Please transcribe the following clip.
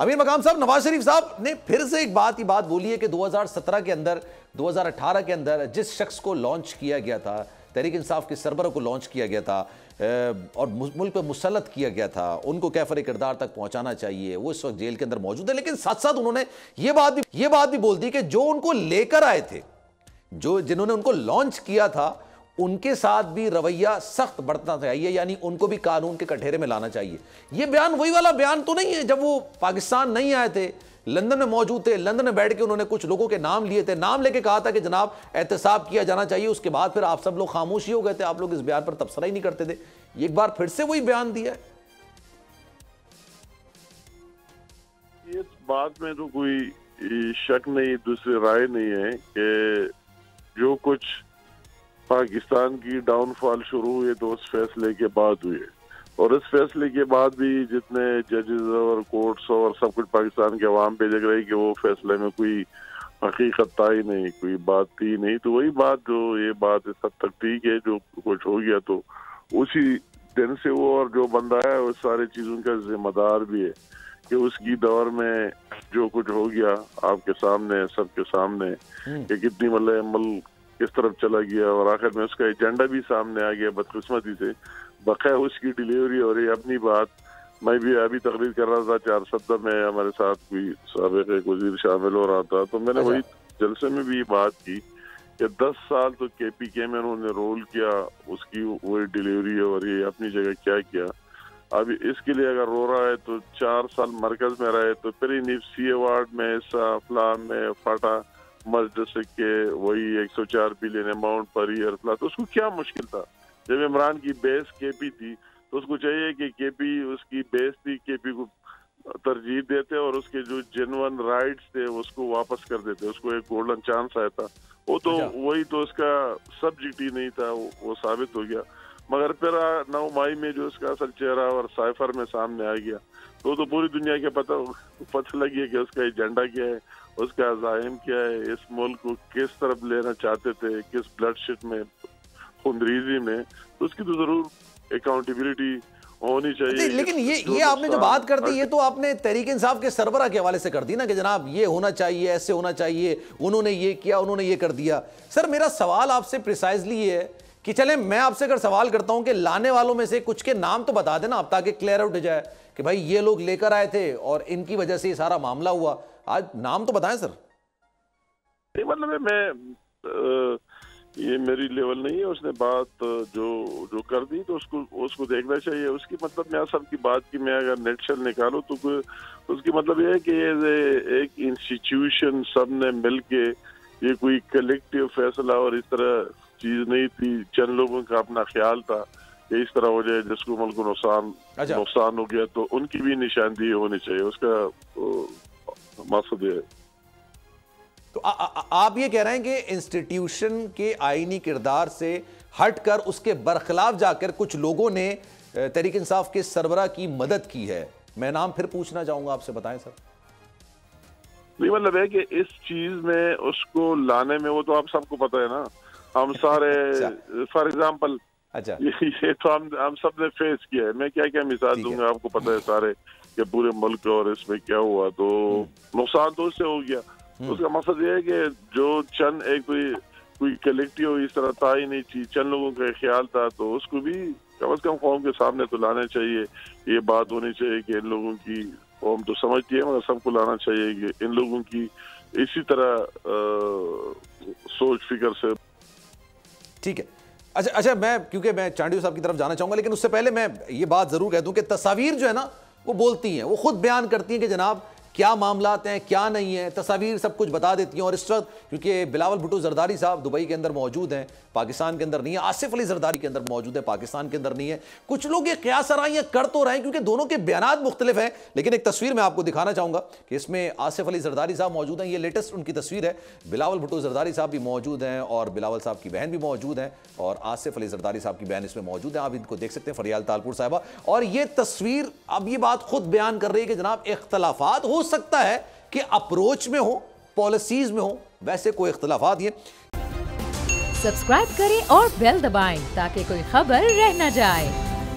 अमीर मकाम साहब, नवाज शरीफ साहब ने फिर से एक बात बोली है कि 2017 के अंदर, 2018 के अंदर जिस शख्स को लॉन्च किया गया था, तहरीक इंसाफ के सरबराह को लॉन्च किया गया था और मुल्क पे मुसल्लत किया गया था, उनको कैफर किरदार तक पहुंचाना चाहिए, वो इस वक्त जेल के अंदर मौजूद है। लेकिन साथ साथ उन्होंने ये बात भी बोल दी कि जो उनको लेकर आए थे, जिन्होंने उनको लॉन्च किया था, उनके साथ भी रवैया सख्त बरतना चाहिए, यानी उनको भी कानून के कटघरे में लाना चाहिए। यह बयान वही वाला बयान तो नहीं है जब वो पाकिस्तान नहीं आए थे, लंदन में मौजूद थे, लंदन में बैठ के उन्होंने कुछ लोगों के नाम लिए थे, नाम लेके कहा था कि जनाब एहतसाब किया जाना चाहिए। उसके बाद फिर आप सब लोग खामोश ही हो गए थे, आप लोग इस बयान पर तबसरा ही नहीं करते थे। एक बार फिर से वही बयान दिया है। इस बात में तो कोई शक नहीं, दूसरी राय नहीं है कि जो कुछ पाकिस्तान की डाउनफॉल शुरू हुए तो उस फैसले के बाद हुए, और इस फैसले के बाद भी जितने जजेस और कोर्ट्स और सब कुछ पाकिस्तान के अवाम पे देख रही कि वो फैसले में कोई हकीकत था ही नहीं, कोई बात थी नहीं। तो वही बात, जो ये बात इस हद तक ठीक है, जो कुछ हो गया तो उसी दिन से वो और जो बंदा है वो सारी चीजों का जिम्मेदार भी है कि उसकी दौर में जो कुछ हो गया आपके सामने, सबके सामने, कि कितनी मतलब अमल किस तरफ चला गया, और आखिर में उसका एजेंडा भी सामने आ गया बदकिस्मती से। बकाया उसकी डिलीवरी हो रही है। अपनी बात मैं भी अभी तकरीर कर रहा था 4 में, हमारे साथ कोई साबिक़ वज़ीर शामिल हो रहा था, तो मैंने वही जलसे में भी बात की कि 10 साल तो KPK में उन्होंने रोल किया, उसकी वही डिलीवरी है, और ये अपनी जगह क्या किया। अभी इसके लिए अगर रो रहा है तो 4 साल मरकज में रहे, तो फिर निफ्सी अवार्ड में हिस्सा फलान में फटा मर्ज के वही 104 बिलियन अमाउंट पर ईयर फला, तो उसको क्या मुश्किल था। जब इमरान की बेस KP थी तो उसको चाहिए कि KP उसकी बेस थी, KP को तरजीह देते और उसके जो जेन्युइन राइट्स थे उसको वापस कर देते, उसको एक गोल्डन चांस आया था। वो तो वही तो उसका सब्जेक्ट ही नहीं था, वो साबित हो गया। मगर फिर 9 मई में जो उसका असल चेहरा और साइफर में सामने आ गया, तो पूरी दुनिया के पता लग गया कि उसका एजेंडा क्या है, उसका अज़ाइम क्या है, इस मुल्क को किस तरफ लेना चाहते थे, किस ब्लडशिट में, खुनरीजी में। तो उसकी तो जरूर अकाउंटेबिलिटी होनी चाहिए। लेकिन ये आपने जो बात कर दी, ये तो आपने तहरीक इंसाफ के सरबराह के हवाले से कर दी ना कि जनाब ये होना चाहिए, ऐसे होना चाहिए, उन्होंने ये किया, उन्होंने ये कर दिया। सर मेरा सवाल आपसे प्रिसाइजली ये है कि चले मैं आपसे अगर सवाल करता हूं कि लाने वालों में से कुछ के नाम तो बता देना आप, ताकि क्लियर आउट हो जाए कि भाई ये लोग लेकर आए थे और इनकी वजह से ये सारा मामला हुआ। आज नाम तो बताएं सर। मतलब मैं ये मेरी लेवल नहीं है, उसने बात जो कर दी तो उसको देखना चाहिए। उसकी मतलब मैं सब की बात की मैं अगर नेटशल निकालूं तो उसकी मतलब ये है कि एक इंस्टीट्यूशन सब ने मिलके, ये कोई कलेक्टिव फैसला और इस तरह चीज नहीं थी, चंद लोगों का अपना ख्याल था कि इस तरह हो जाए जिसको मुल्क को नुकसान हो गया, तो उनकी भी निशानदेही होनी चाहिए। उसका मकसद है। तो आप ये कह रहे हैं कि इंस्टीट्यूशन के आईनी किरदार से हटकर उसके बरखिलाफ जाकर कुछ लोगों ने तहरीक इंसाफ के सरबराह की मदद की है। मैं नाम फिर पूछना चाहूंगा आपसे, बताएं सर। नहीं मतलब है कि इस चीज में उसको लाने में, वो तो आप सबको पता है ना, हम सारे फॉर एग्जाम्पल ये तो हम सब ने फेस किया है। मैं क्या क्या मिसाल दूंगा, आपको पता है सारे कि पूरे मुल्क और इसमें क्या हुआ, तो नुकसान तो उससे हो गया। उसका मकसद ये है कि जो चंद एक कोई कलेक्टिव इस तरह था ही नहीं थी, चंद लोगों का ख्याल था, तो उसको भी कम से कम कौम के सामने तो लाना चाहिए। ये बात होनी चाहिए कि इन लोगों की कौम तो समझती है, मगर सबको लाना चाहिए कि इन लोगों की इसी तरह सोच फिक्र से। ठीक है, अच्छा क्योंकि मैं चांडियो साहब की तरफ जाना चाहूंगा, लेकिन उससे पहले मैं ये बात जरूर कह दूं कि तस्वीर जो है ना वो बोलती हैं, वो खुद बयान करती हैं कि जनाब क्या मामलात हैं, क्या नहीं है। तस्वीर सब कुछ बता देती हैं। और इस वक्त क्योंकि बिलावल भुट्टो जरदारी साहब दुबई के अंदर मौजूद हैं, पाकिस्तान के अंदर नहीं है, आसिफ अली जरदारी के अंदर मौजूद है, पाकिस्तान के अंदर नहीं है। कुछ लोग ये क़यास आराइयां कर तो रहे हैं क्योंकि दोनों के बयानात मुख्तलिफ हैं, लेकिन एक तस्वीर मैं आपको दिखाना चाहूंगा कि इसमें आसिफ अली जरदारी साहब मौजूद हैं। ये लेटेस्ट उनकी तस्वीर है। बिलावल भुट्टो जरदारी साहब भी मौजूद हैं और बिलावल साहब की बहन भी मौजूद हैं और आसिफ अली जरदारी साहब की बहन इसमें मौजूद है। आप इनको देख सकते हैं, फरियाल तालपुर साहिबा। और ये तस्वीर अब ये बात खुद बयान कर रही है कि जनाब इख्तलाफात हो सकता है कि अप्रोच में हो, पॉलिसीज में हो, वैसे कोई इख्तलाफात ये। सब्सक्राइब करें और बेल दबाएं ताकि कोई खबर रह न जाए।